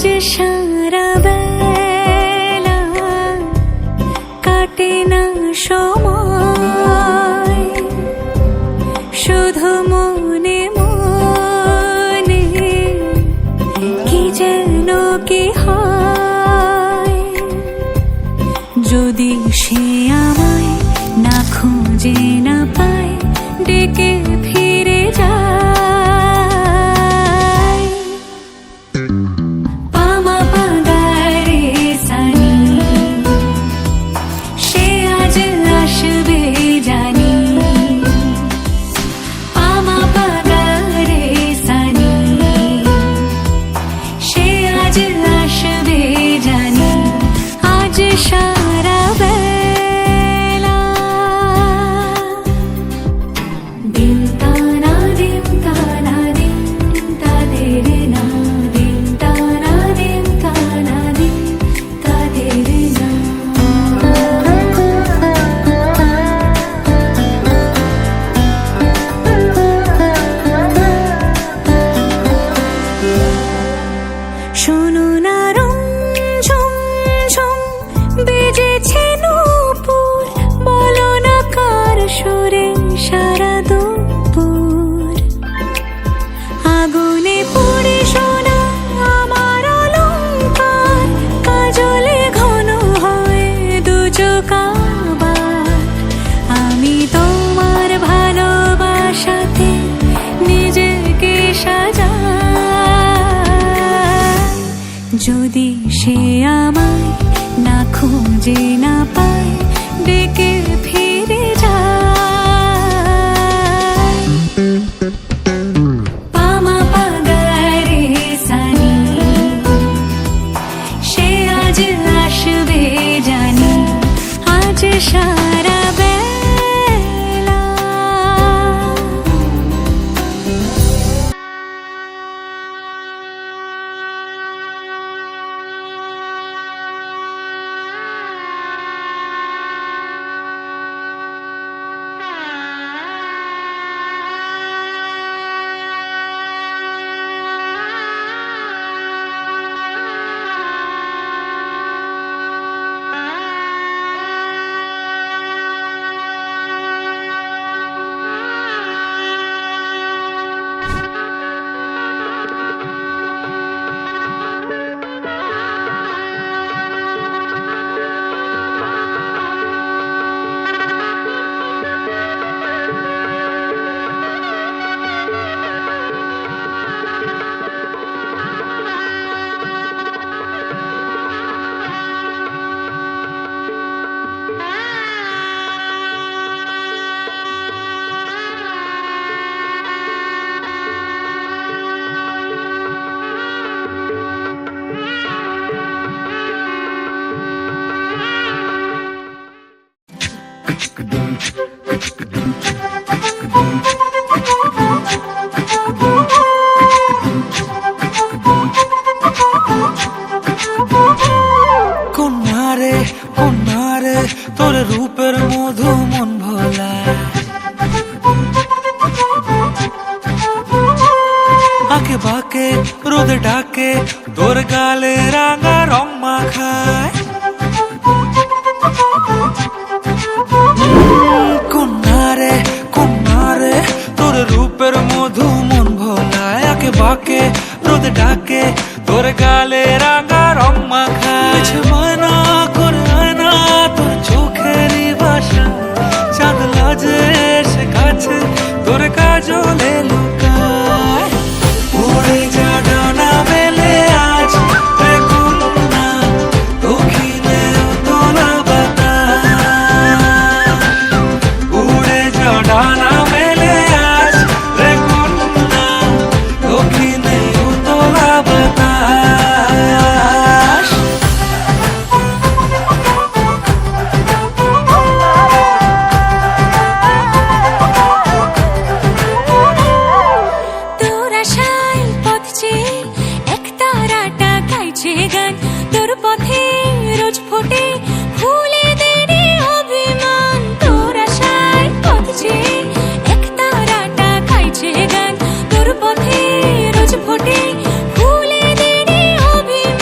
যে সারা বেলা কাটে না সময়, শুধু মনে মনে কি যেন কি হয়। যদি সে আমায় না খুঁজে না পায়, ডেকে ফিরে যায়। পামা পাগারে সানি, সে আজ আসবে জানি। পামা পাগারে সানি, সে আজ আসবে জানি। আজ সারা বেলা দিন তানা দিন তানা দিন তাদের না, দিন তানা দিন তানা দিন তাদের না। শোনো না রং ঝুম ঝুম বেজেছে নূপুর, বলো না কার সুরে সারা দুপুর। আগুনে পুড়ে সোনা আমার অলংকার, কাজলে ঘন হয় দু চোখ আবার। আমি তোমার ভালোবাসাতে নিজেকে সাজাই। যদি সে আমায় না খুঁজে না পায়, ডেকে ফিরে যায়। পামা পাগারে সানি, সে আজ আসবে জানি। আজ সারা বেলা কন্যারে কন্যারে, তোর রূপের মধু মন ভোলায়। আঁকে বাঁকে রোদ ডাকে, তোর গালে রাঙা রং মাখায়। কন্যারে কন্যারে, তোর রূপের মধু মন ভোলায়। আঁকে বাঁকে রোদ ডাকে, তোর গালে রাঙা রং মাখায়। মানা করে আয়না তোর চোখেরই ভাষা, চাঁদ লাজে এসে কাছে তোর কাজলে লুকায়। উড়ে যা ডানা মেলে আজ রে কন্যা, দক্ষিণে তোলা বাতাস। উড়ে যা ডানা মেলে আজ রে কন্যা, দক্ষিণে তোলা বাতাস। তোর আশায় পথ চেয়ে এক তারাটা গাইছে গান, তোর পথে রোজ ফোটে ফুলে দেরি অভিমান। তোর আশায় পথ চেয়ে এক তারাটা গাইছে গান, তোর পথে রোজ ফোটে ফুলে দেরি অভিমান।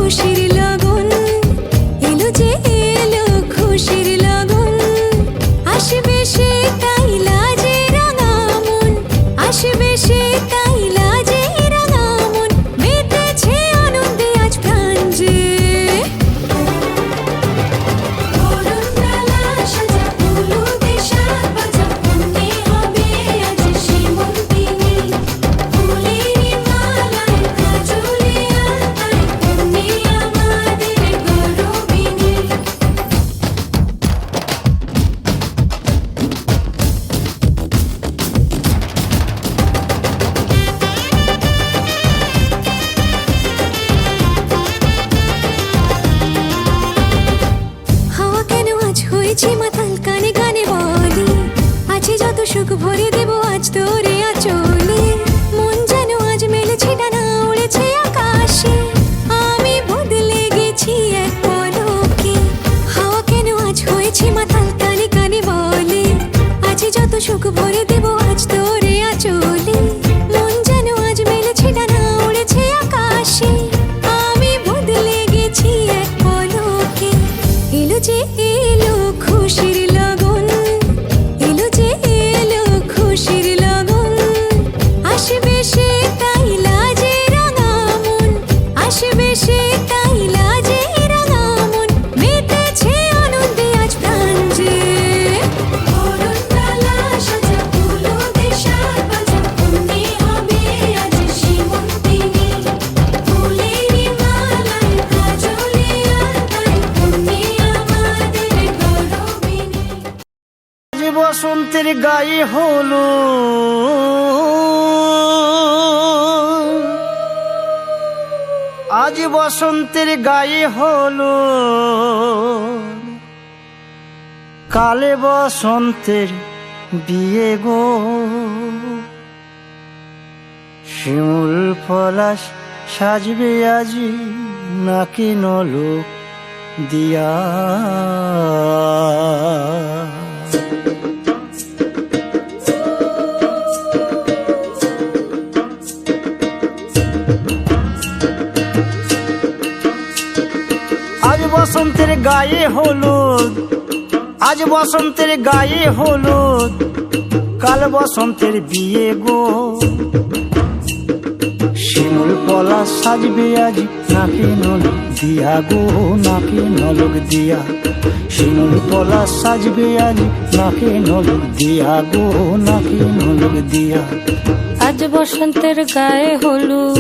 খুশির লগন, এলো যে এলো খুশির লগন। আসবে সে তাই লাজে রাঙা মন, আসবে সে তাই লাজে রাঙা মন। মেতেছে আনন্দে আজ প্রাণ যে। বরণডালা সাজা হলুদে সাজ বাজা, মনে হবে আজ সীমন্তিনী। ফুলেরি মালায় কাজলে আলতায়, তুমি আমাদের গৌরবিনী। হাওয়া কেন আজ হয়েছে মাতাল, কানে কানে বলি আছে যত সুখ ভরে দেব আজ তোরে আঁচলে। মন যেন আজ মেলেছে ডানা, উড়েছে আকাশে, আমি বদলে গেছি এক পলকে। হাওয়া কেন আজ হয়েছে মাতাল, কানে কানে বলে আছে যত সুখ ভরে দেব আজ তোরে আঁচলে। মন যেন আজ মেলেছে ডানা, উড়েছে আকাশে, আমি বদলে গেছি এক পলকে। এলো যে এলো খুশির লগন, এলো যে এলো খুশির লগন। আসবে সে তাই লাজে রাঙা মন, আসবে সে তাই লাজে রাঙা মন। মেতেছে আনন্দে আজ প্রাণ যে। বরণডালা সাজা হলুদে সাজ বাজা, মনে হবে আজ সীমন্তিনী। ফুলেরি মালায় কাজলে আলতায়, তুমি আমাদের গৌরবিনী। আজ বসন্তের গায়ে হলো, আজ বসন্তের গায়ে হলো, কালে বসন্তের বিয়ে গো। শিমুল পলাশ সাজবে আজি, নাকি নলক দিয়া। আজ বসন্তের গায়ে হলুদ, আজ বসন্তের গায়ে হলুদ, কাল বসন্তের বিয়ে গো। শিমুল পলাশ সাজবে আজ, নাকি নলক দিয়া গো, নাকি নলক দিয়া। শিমুল পলাশ সাজবে আজ, নাকি নলক দিয়া গো, নাকি নলক দিয়া। আজ বসন্তের গায়ে হলুদ,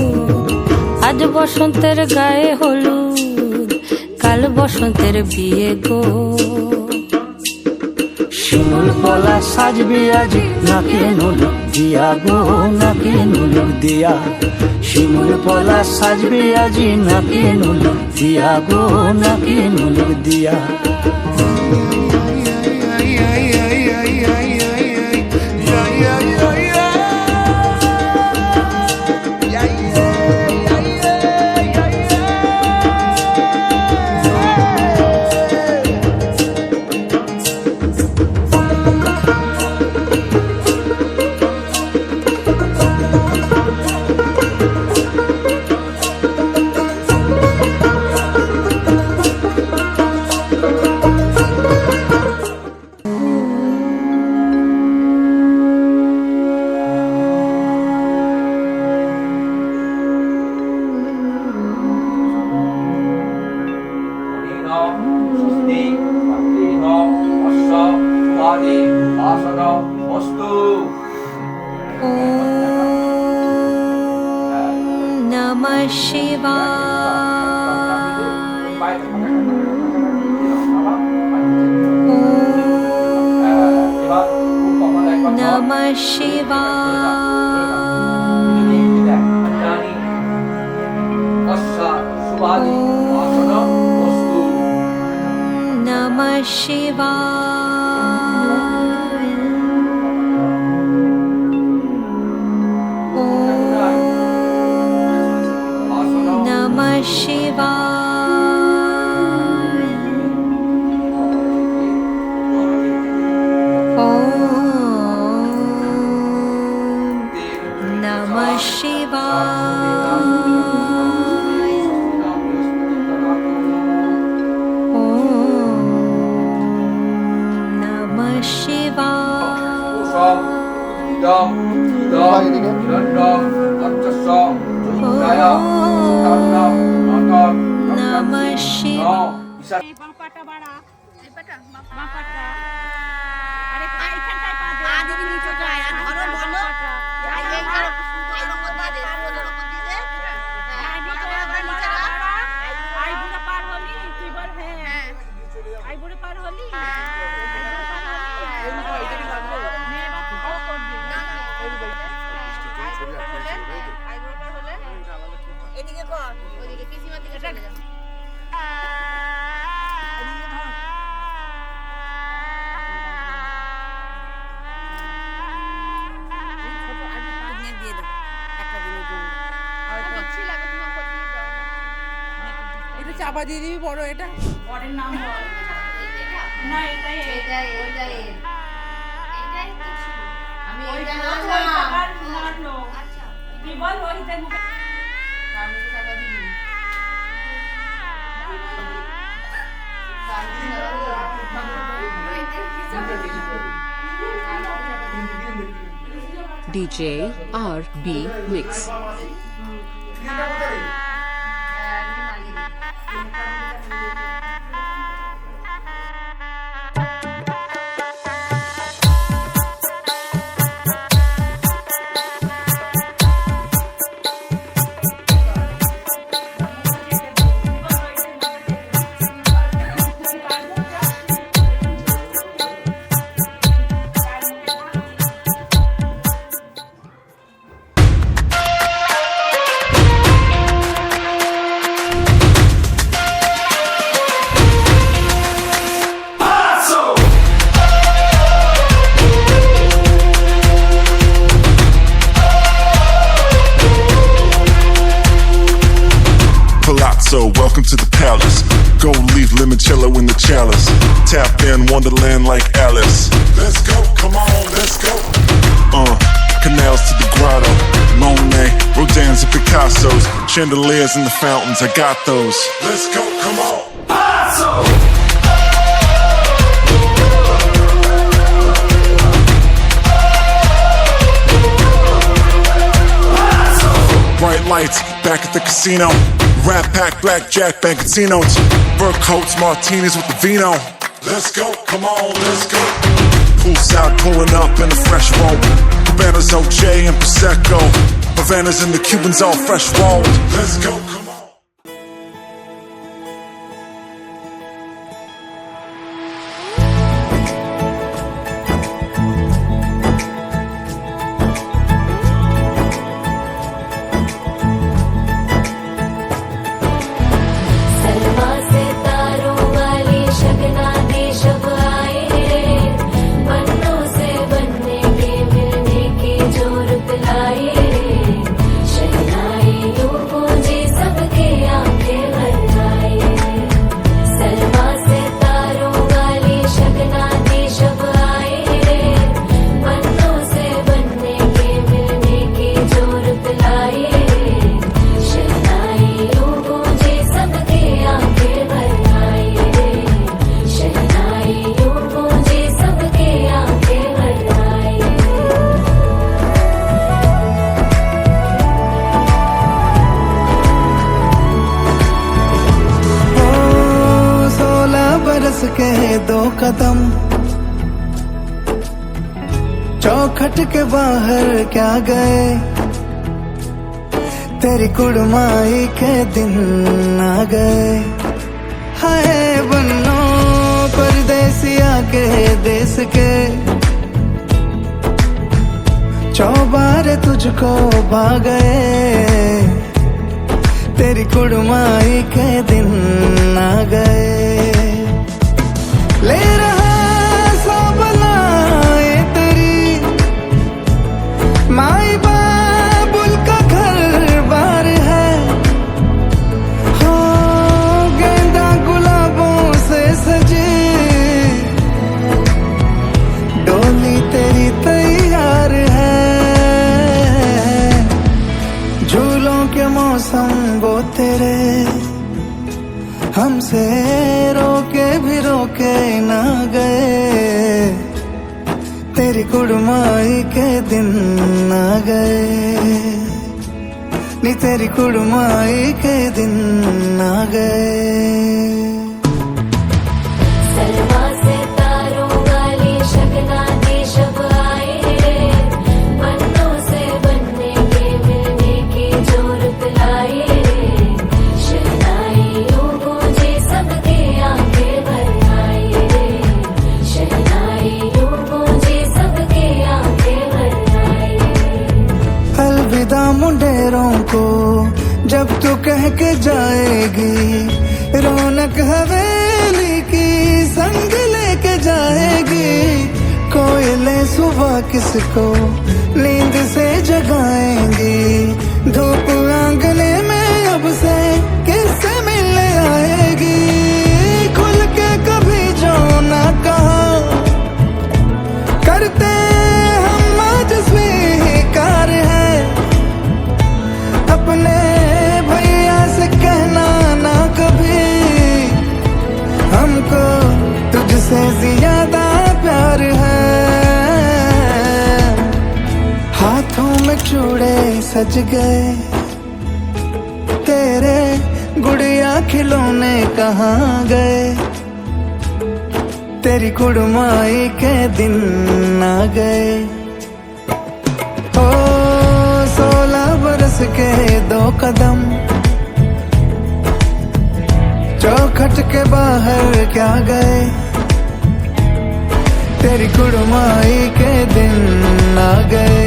আজ বসন্তের গায়ে হলুদ, কাল বসন্তের বিয়ে গো। শিমুল পলাশ সাজবে আজ, নাকি নলক দিয়া গো, নাকি নলক দিয়া। শিমুল পলাশ সাজবে আজ, নাকি নলক দিয়া গো, নাকি নলক দিয়া। নমঃ শিবায়, নমঃ শিবায়, নমঃ শিবায়, নমঃ শিবায়, নমঃ শিবায়, নমঃ শিবায়। এদিকে কর, ওইদিকে পিসিমার দিকে চলে যা। দিয়ে দাও একটা দিনের জন্য। আর দিচ্ছি লাগবে, তুমি ওপর দিয়ে দাও। এটা চাপা দিয়ে দিবি বড় এটা। পরের নাম বল। না এটাই এটাই ওইটাই এটাই তো ছিল। আমি এটা নাম আচ্ছা তুই বল ওইটাই মুখে কার মুখে চাপা দিবি। DJ RB Mix. Palazzo, welcome to the palace. Gold leaf limoncello in the chalice. Tap in Wonderland like Alice. Let's go, come on, let's go. Canals to the grotto. Monet, Rodin's and Picasso's. Chandeliers in the fountains, I got those. Let's go, come on. Palazzo! Bright lights, back at the casino. Rat pack, blackjack, bank casinos. Fur coats, martinis with the vino. Let's go, come on, let's go. Poolside pulling up in a fresh roll. Cabanas, OJ and Prosecco. Havanas and the Cubans all fresh rolled. Let's go, come on. Salma से तारों वाली शगना दे शब आए रे, बनों से बनने के मिलने की जो रुत लाए रे, शहनाई यूं गूंजे सबके आंखें भर आए। सलमा से तारों वाली शगना दे शब आए रे, बनों से बनने के मिलने की जो रुत लाए रे, शहनाई यूं गूंजे सबके आंखें भर आए रे, शहनाई यूं गूंजे सबके आंखें भर आए। ओ 16 बरस के 2 कदम चौखट के बाहर क्या गए, तेरी कुड़माई के दिन आ गए। हाय बन्नो परदेसिया के देश के, चौबारे तुझको भा गए, तेरी कुड़माई के दिन आ गए। ले रहा सब लाए तेरी माई बाबुल का घर बार है, हो गेंदा गुलाबों से सजी डोली तेरी तैयार है। झूलों के मौसम वो तेरे हमसे रोके भी रोके ना गए, तेरी कुड़माई के दिन आ गए। नी तेरी कुड़माई के दिन आ गए। सलमा से तारों वाली शगना दे शब आए रे, पन्नों से बनने के मिलने की जोरत लाए रे, शहनाइयों गूंजे सबके आंखें भर आए रे, शहनाइयों गूंजे सबके आंखें भर आए रे। अलविदा मुंडेरों को जब तू कह के जाएगी, रौनक हवेली की संग लेके जाएगी। कोयले सुबह किसको नींद से जगाएंगी, धूप आंगने में अब से किससे मिलने आएगी। खुल के कभी जो ना कहा करते हम आज स्वीकार है, अपने भैया से कहना ना कभी, हमको तुझसे ज्यादा प्यार है। हाथों में चूड़े सज गए, तेरे गुड़िया खिलौने कहाँ गए, तेरी कुड़माई के दिन आ गए। ओ 16 बरस के 2 कदम चौखट के बाहर क्या गए, तेरी कुड़माई के दिन आ गए,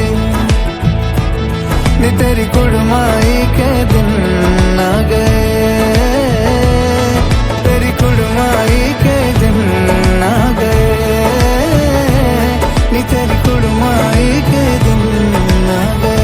नी तेरी कुड़माई के दिन आ गए, तेरी कुड़माई के दिन आ गए, नी तेरी कुड़माई के दिन आ गए।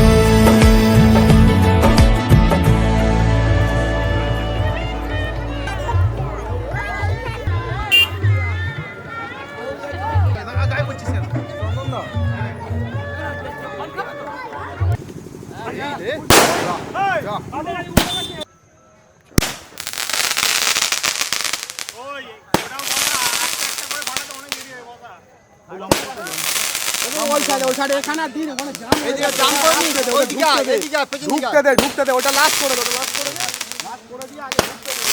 ঢুকতে দে ওটা লাস্ট করে দে, ওটা লাস্ট করে দে, লাস্ট করে দিয়ে আগে ঢুকতে দে।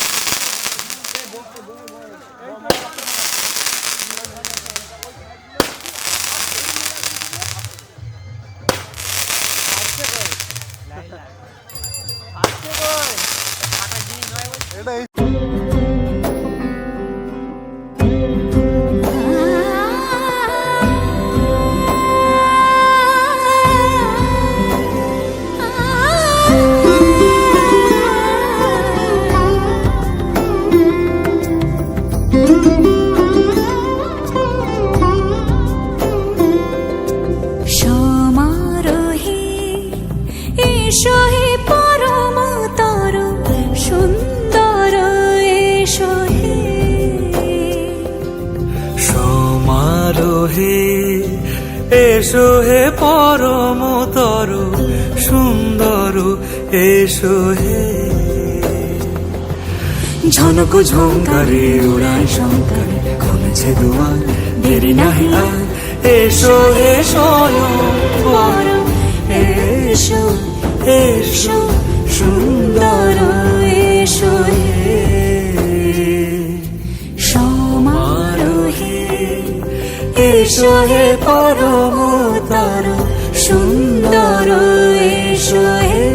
এসো হে পরমতর সুন্দর, এসো হে ঝনক ঝঙ্কারে উড়ায় শঙ্কারে, খুলেছে দুয়ার দেরি নাহি আর, এসো হে স্বয়ং পরম, এসো এসো সুন্দর, এসো হে সমারোহে, এসো হে পরমতর সুন্দর, এসো হে।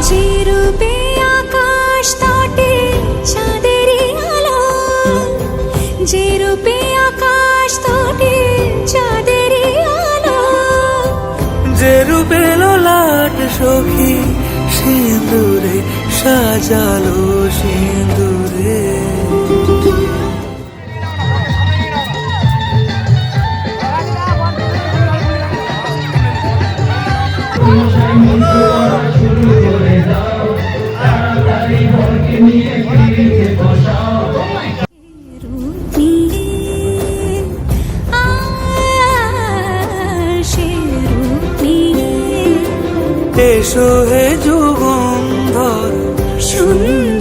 যে রূপে আকাশ তটে চাঁদেরই আলো, যে রূপে আকাশ তটে চাঁদেরই আলো, যে রূপে ললাট সখী সিঁদুরে সাজালো সিঁদুরে। এসো হে যুগন্ধর সুন্দর।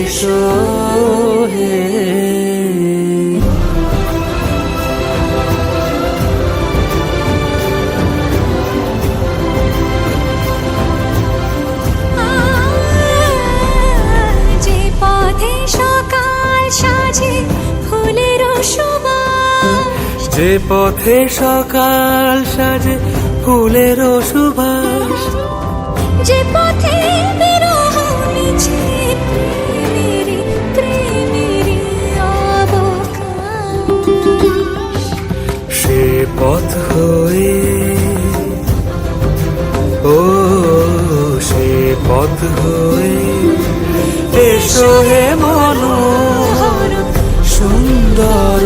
এসো হে। যে পথে সকাল সাজে ফুলের সুবাস, যে পথে সকাল সাজে ফুলের সুবাস, যে পথে বিরহ মিছে প্রেমেরই প্রেমেরই অবকাশ, সে পথ হয়ে ও সে পথ হয়ে এসো হে মনোহর সুন্দর,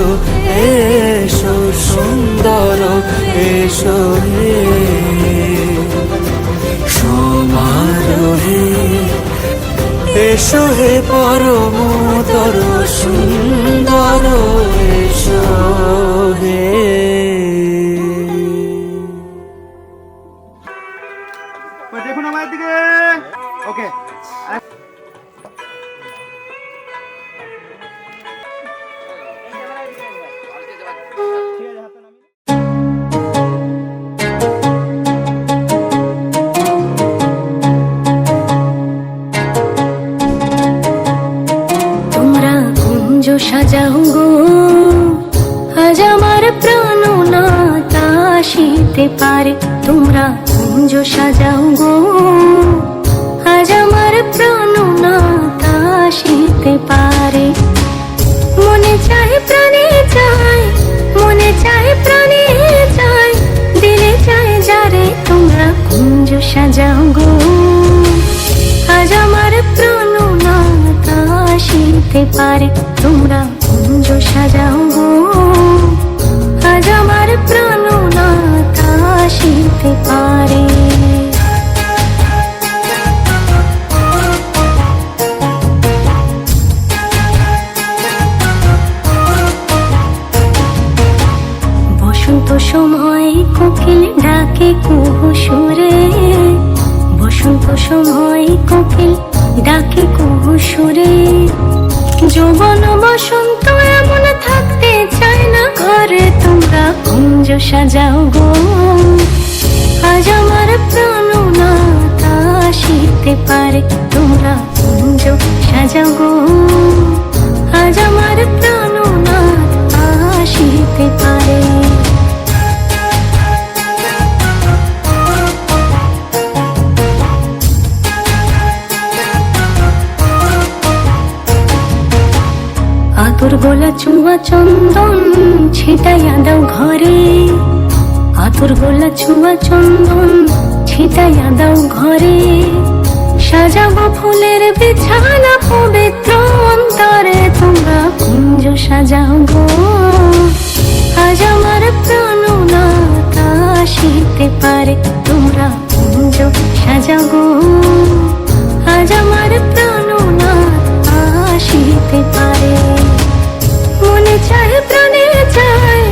এসো সুন্দর, এসো হে সমারোহে, এসো হে পরমতর সুন্দর, এসো হে। ওই দেখুন আমার দিকে। ওকে, তোমরা কুঞ্জ সাজাও গো, আজ আমার প্রাণ না আসিতে পারে। তোমরা কুঞ্জ সাজাও গো, আজ আমার প্রাণ না আসিতে পারে। মনে চায় প্রাণে চায়, মনে চায় প্রাণে চায়, দিলে চায় যারে। তোমরা কুঞ্জ সাজাও গো, আজ আমার প্রাণ না আসিতে পারে। তোমরা কুঞ্জ সাজাও গো, আজ আমার প্রাণ না আসিতে পারে। বসন্ত সময় কোকিল ডাকে কুহু সুরে, বসন্ত সময় কোকিল ডাকে কুহু সুরে। যৌবন বসন্ত এমন থাকতে চায় না ঘরে। তোমরা কুঞ্জ সাজাও গো, আজ আমার প্রাণ না আসিতে পারে। তোমরা কুঞ্জ সাজাও গো, আজ আমার প্রাণ না আসিতে পারে। আতর গোলা চুয়া চন্দন ছিটাইয়া দাও ঘরে, আতর গোলা চুয়া চন্দন ছিটাইয়া দাও ঘরে। সাজাবো ফুলের বিছানা পবিত্র অন্তরে। তোমরা কুঞ্জ সাজাও গো, আজ আমার প্রাণ না আসিতে পারে। তোমরা কুঞ্জ সাজাও গো, আজ আমার প্রাণ না আসিতে পারে। মনে চায় প্রাণে চায়,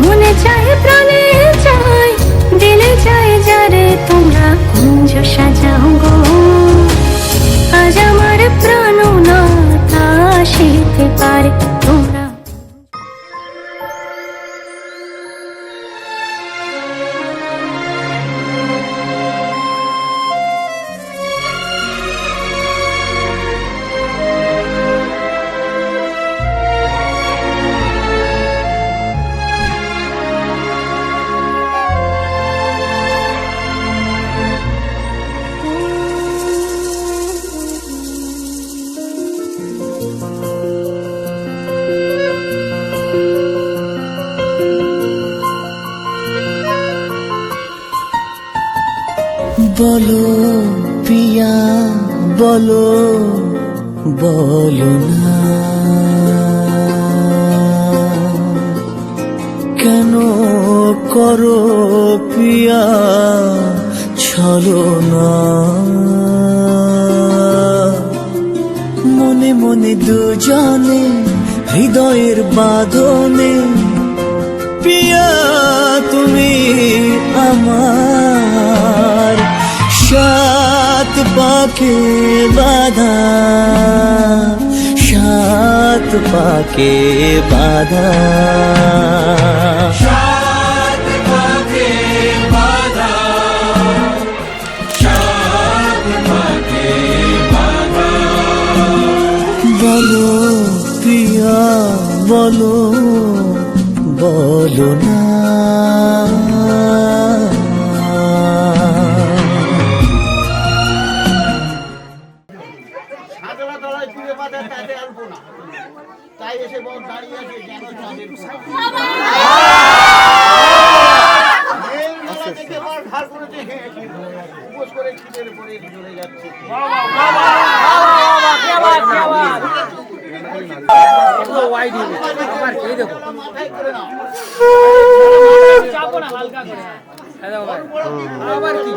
মনে চায় প্রাণে চায়, দিলে চায় যারে। তোমরা কুঞ্জ সাজাও গো, আজ আমার প্রাণ না আসিতে পারে। তোমরা বলো পিয়া বলো, বলো না কেন করো পিয়া ছলনা। মনে মনে দুজনে হৃদয়ের বাঁধনে, পিয়া তুমি আমার সাত পাকে বাঁধা। পাকে বাধা। বলো প্রিয়া বলো বলো না, সাতলা তলায় পুড়ে পাতা তাতে অল্প না, তাই এসে বল দাঁড়িয়ে আছে যেন চাঁদের থেকে বল ধার করেছে, উপোস করে খিদের পরে চলে যাচ্ছে। মাথায় করে নাও চাপো না, হালকা করে আবার কি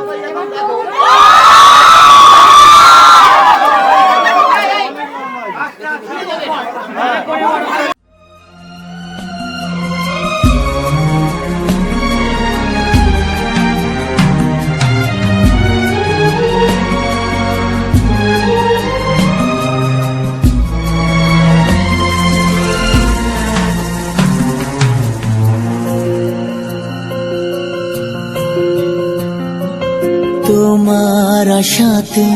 তোমার আশাতে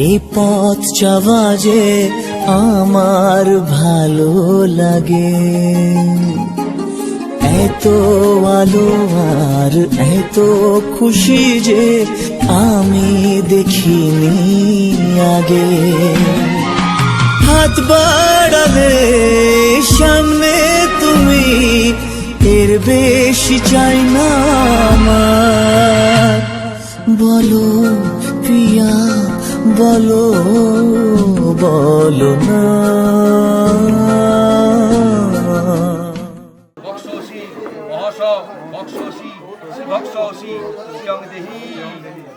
এই পথ চাওয়া যে আমার ভালো লাগে, এত আলো আর এত খুশি যে আমি দেখিনি আগে। হাত বাড়ালে সামনে তুমি, এর বেশি চাই না আমার। বলো প্রিয়া বলো বলো না। বক্সি বহস বক্সি বক্সি সিয়ং দেহি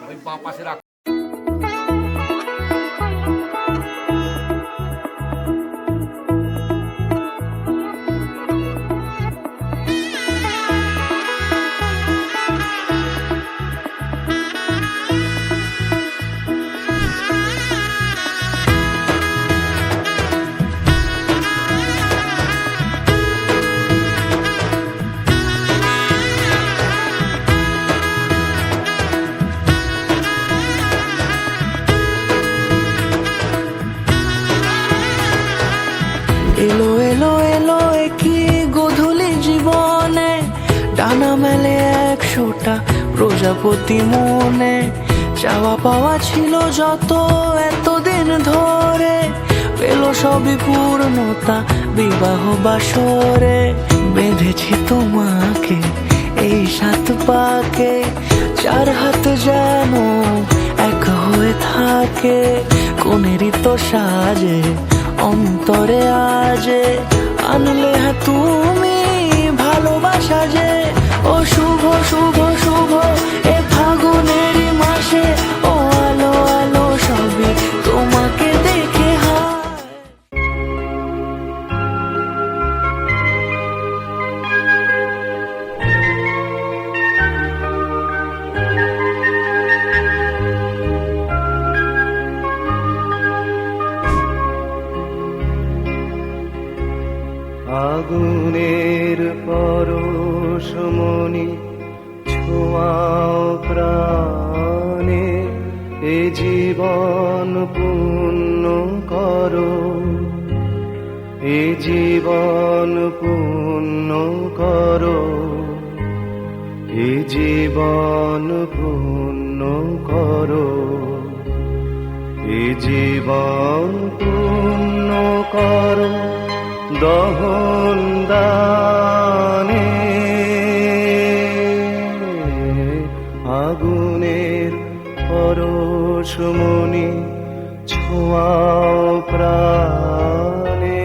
ওই পাশে রাখ। এলো এলো এলো একই গোধূলি জীবনে, ডানা মেলে 100টা প্রজাপতি মনে। চাওয়া পাওয়া ছিল যত এতদিন ধরে, পেল সবই পূর্ণতা বিবাহ বাসরে। বেঁধেছি তোমাকে এই 7 পাকে, 4 হাত যেন এক হয়ে থাকে। কোনেরই তো সাজে অন্তরে আজে, আনলে তুমি ভালোবাসা যে। ও শুভ শুভ শুভ এ ফাগুনেরই মাসে, ও আলো আলো সবই তোমাকে দেখে হায়। আগুনের পরশমণি ছোঁয়াও প্রাণে, এ জীবন পূর্ণ করো, এ জীবন পূর্ণ করো, এ জীবন পূর্ণ করো, এ জীবন পূর্ণ করো দহন দানে। আগুনের পরশমণি ছোঁয়াও প্রাণে।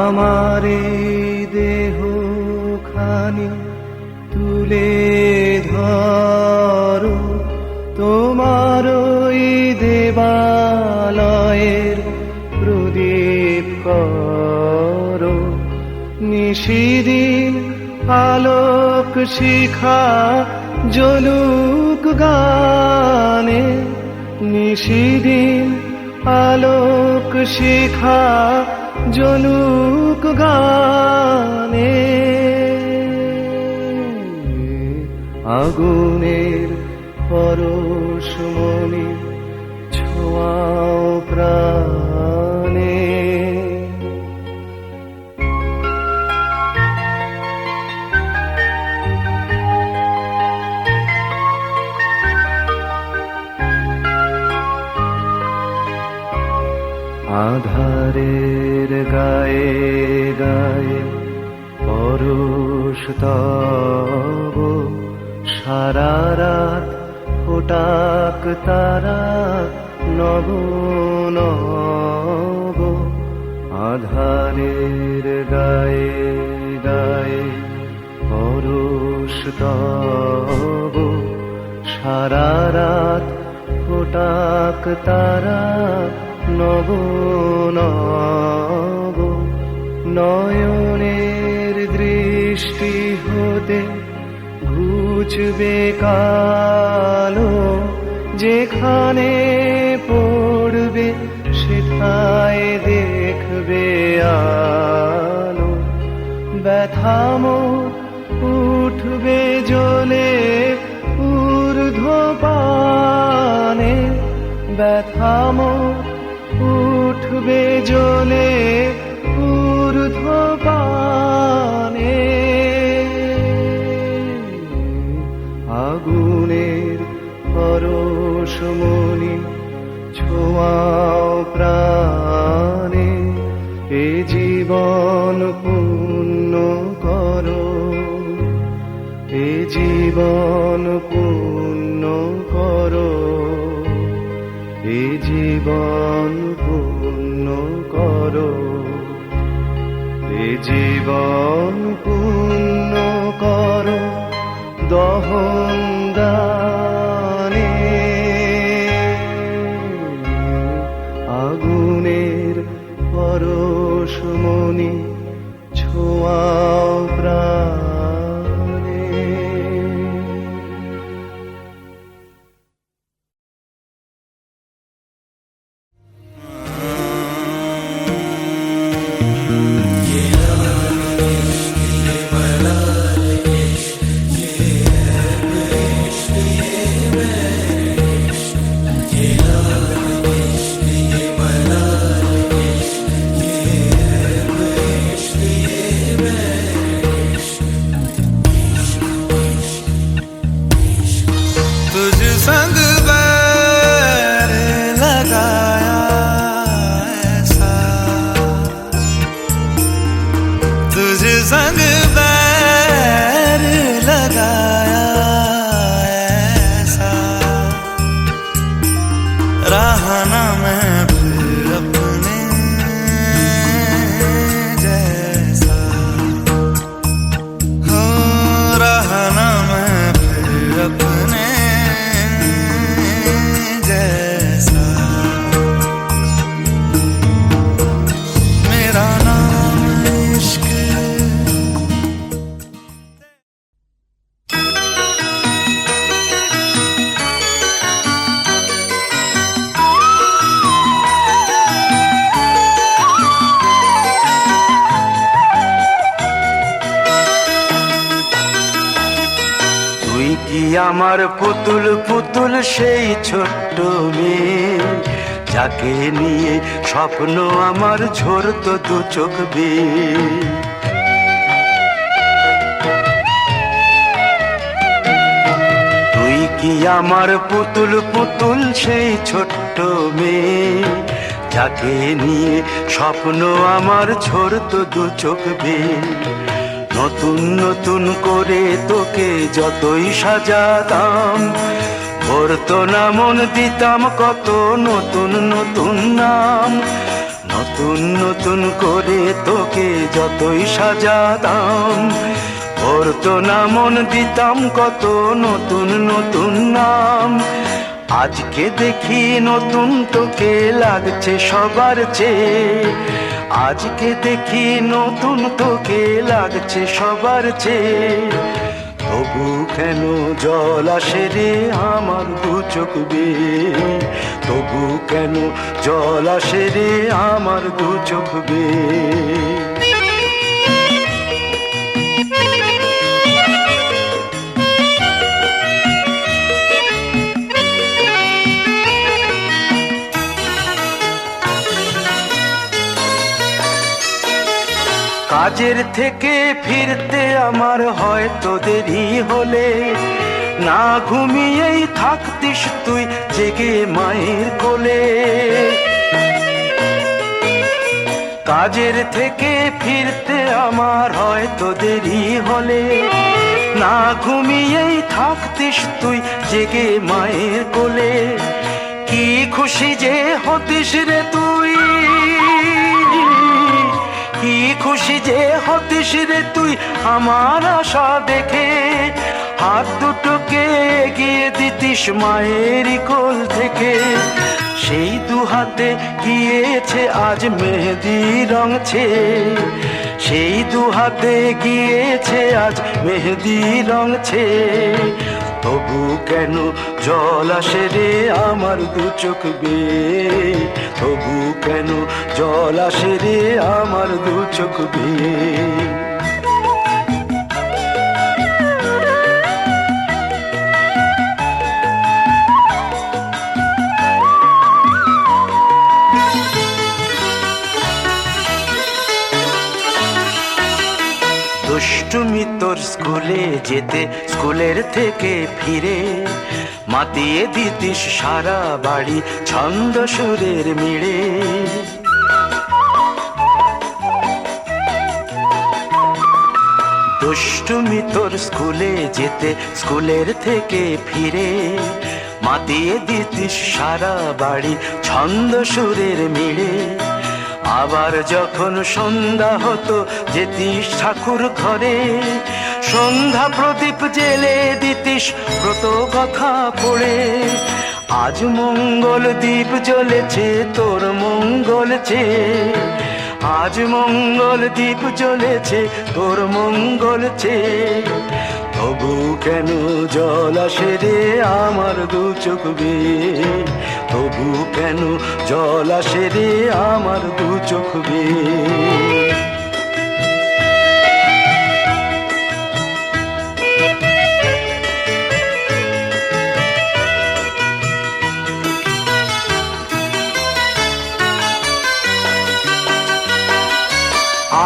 আমার দেহ খানি তুলে ধরো, তোমার দেবালয়ের প্রদীপ করো। নিশিদিন আলোক শিখা জ্বলুক গানে, নিশিদিন আলোক শিখা জ্বলুক গানে। আগুনের পরশমণি ছোঁয়াও প্রাণে। আধারের গায়ে গায়ে পরশ তব, সারা রাত ফোটাক তারা নব নব। আধারের গায়ে গায়ে পরশ তব, সারা রাত ফোটাক তারা নব নব। নয়নের দৃষ্টি হতে ঘুচবে কালো, যেখানে পড়বে সেথায় দেখবে আলো। ব্যথামো উঠবে জ্বলে ঊর্ধ্বপানে, ব্যথামো উঠবে জ্বলে ঊর্ধ্বপানে। আগুনের পরশমণি ছোঁয়াও প্রাণে। এ জীবন পূর্ণ করো, এ জীবন পূর্ণ করো, এ জীবন পূর্ণ করো, এ জীবন পূর্ণ করো দহন দানে। আগুনের পরশমণি ছোঁয়াও প্রাণে। तुझ संग बैर लगाया ऐसा, तुझ संग बैर लगाया ऐसा, रहा ना मैं फिर अपने जैसा। हो रहा ना मैं फिर अपने जैसा। मेरा नाम इश्क। তুই কি আমার পুতুল পুতুল সেই ছোট্ট মেয়ে, যাকে নিয়ে স্বপ্ন আমার ঝরতো দু চোখ বেয়ে। তুই কি আমার পুতুল পুতুল সেই ছোট্ট মেয়ে, যাকে নিয়ে স্বপ্ন আমার ঝরতো দু চোখ বেয়ে। নতুন নতুন করে তোকে যতই সাজাতাম, ভরতো না মন দিতাম কত নতুন নতুন নাম। নতুন নতুন করে তোকে যতই সাজাতাম, ভরতো না মন দিতাম কত নতুন নতুন নাম। আজকে দেখি নতুন তোকে লাগছে সবার চেয়ে, আজকে দেখি নতুন তোকে লাগছে সবার চেয়ে, তবু কেন জল আসে রে আমার দু চোখ বেয়ে, তবু কেন জল আসে রে আমার দু চোখ বেয়ে। কাজের থেকে ফিরতে আমার হয়তো দেরি হলে, না ঘুমিয়েই থাকতিস তুই জেগে মায়ের কোলে। কাজের থেকে ফিরতে আমার হয়তো দেরি হলে, না ঘুমিয়েই থাকতিস তুই জেগে মায়ের কোলে। কি খুশি যে হতিস রে তুই, কি খুশি যে হতিস রে তুই আমার আশা দেখে, হাত দুটোকে এগিয়ে দিতিস মায়ের কোল থেকে। সেই দু হাতে গিয়েছে আজ মেহেদি রং ছেয়ে, সেই দু হাতে গিয়েছে আজ মেহেদি রং ছেয়ে, তবু কেন জল আসে রে আমার দু চোখ বেয়ে, তবু কেন জল আসে রে আমার দু চোখ বেয়ে। দুষ্টুমি তোর স্কুলে যেতে, স্কুলের থেকে ফিরে মাতিয়ে দিতিস সারা বাড়ি ছন্দ সুরের মিড়ে। দুষ্টুমি তোর স্কুলে যেতে, স্কুলের থেকে ফিরে মাতিয়ে দিতিস সারা বাড়ি ছন্দ সুরের মিড়ে। আবার যখন সন্ধ্যা হতো যেতিস ঠাকুর ঘরে, সন্ধ্যা প্রদীপ জেলে দিতিস ব্রত কথা পড়ে। আজ মঙ্গল দ্বীপ জ্বলেছে তোর মঙ্গল চেয়ে, আজ মঙ্গল দ্বীপ জ্বলেছে তোর মঙ্গল চেয়ে, তবু কেন জল আসে রে আমার দু চোখ বেয়ে, তবু কেন জল আসে রে আমার দু চোখ বেয়ে।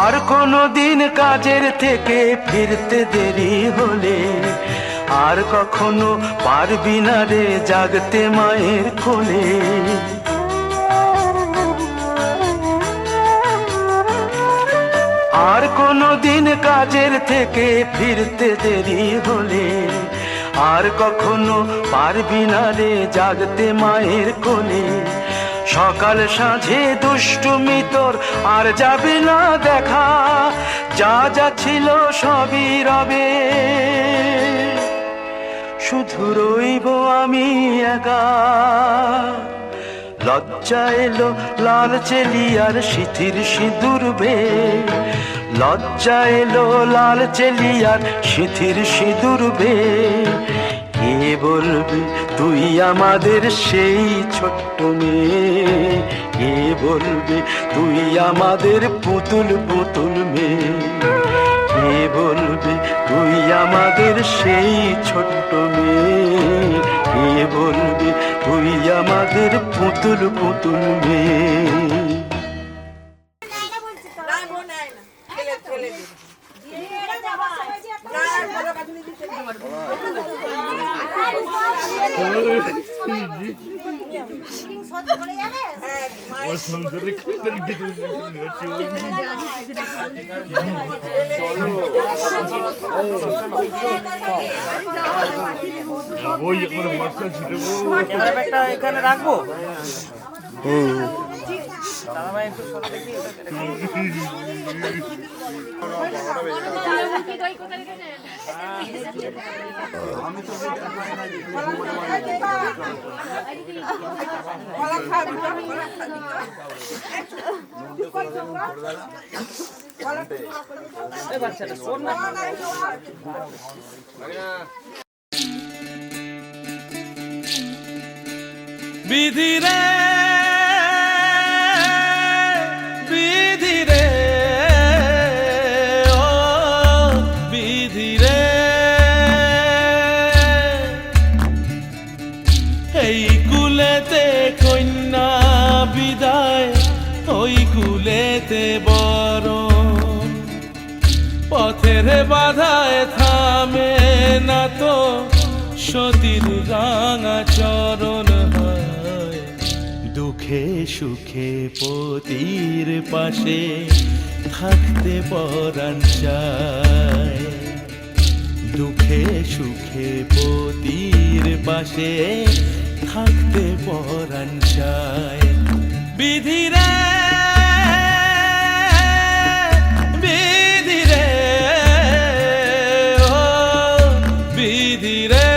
আর কোনো দিন কাজের থেকে ফিরতে দেরি হলে, আর কখনো পারবি না রে জাগতে মায়ের কোলে। আর কোনো দিন কাজের থেকে ফিরতে দেরি হলে, আর কখনো পারবি না রে জাগতে মায়ের কোলে। সকাল সাঁঝে দুষ্টুমি তোর আর যাবে না দেখা, যা যা ছিল সবই রবে, শুধু রইব আমি একা। লজ্জা এলো লাল চেলিয়ার সিথির সিঁদুর বেয়ে, লজ্জা এলো লাল চেলিয়ার সিথির সিঁদুর বেয়ে। কে বলবি তুই আমাদের সেই ছোট্ট মেয়ে, কে বলবি তুই আমাদের পুতুল পুতুল মেয়ে, কে বলবি তুই আমাদের সেই ছোট্ট মেয়ে, কে বলবি তুই আমাদের পুতুল পুতুল মেয়ে। এখানে রাখবো। বিধি রে বিধি রে ও বিধি রে এই কুলেতে কন্যা বিদায় ওই কুলেতে বরণ পথের বাধায় থামে না তো সতীর রাঙা চরণ হয় দুঃখে সুখে পতির পাশে থাকতে পরাণ চায় দুঃখে সুখে পতির পাশে থাকতে পরাণ চায় বিধি রে বিধি রে ও বিধি রে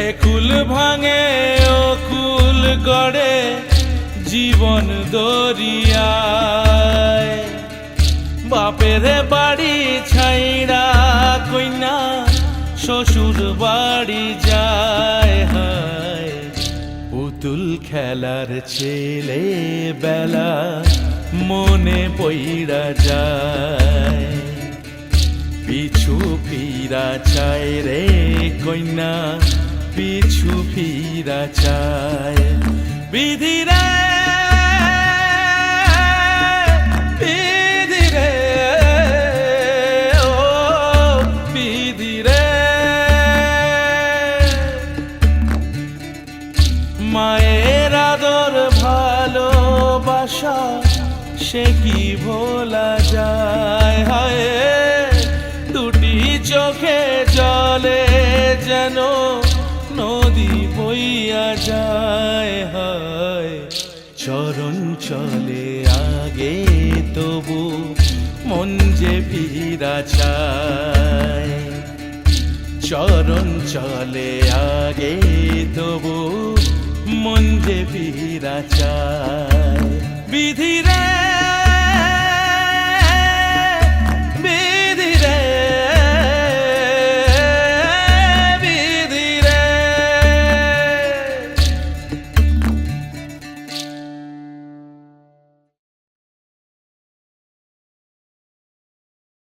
একুল ভাঙে ও কুল গড়ে জীবন দরিয়ায় বাপের বাড়ি ছাইড়া কইনা শ্বশুর বাড়ি যায় হায় পুতুল খেলার ছেলে বেলা মনে পইড়া যায় পিছু ফিরা চায় রে কন্যা পিছু ফিরা চায় বিধি রে বিধি রে ও বিধি রে মায়ের আদর ভালোবাসা সে কি ভোলা যায় হায় দুটি চোখে জলে যেন নদী বইয়া যায় হায় চরণ চলে আগে তবু মন যে ফিরা চায় চরণ চলে আগে তবু মন যে ফিরা চায়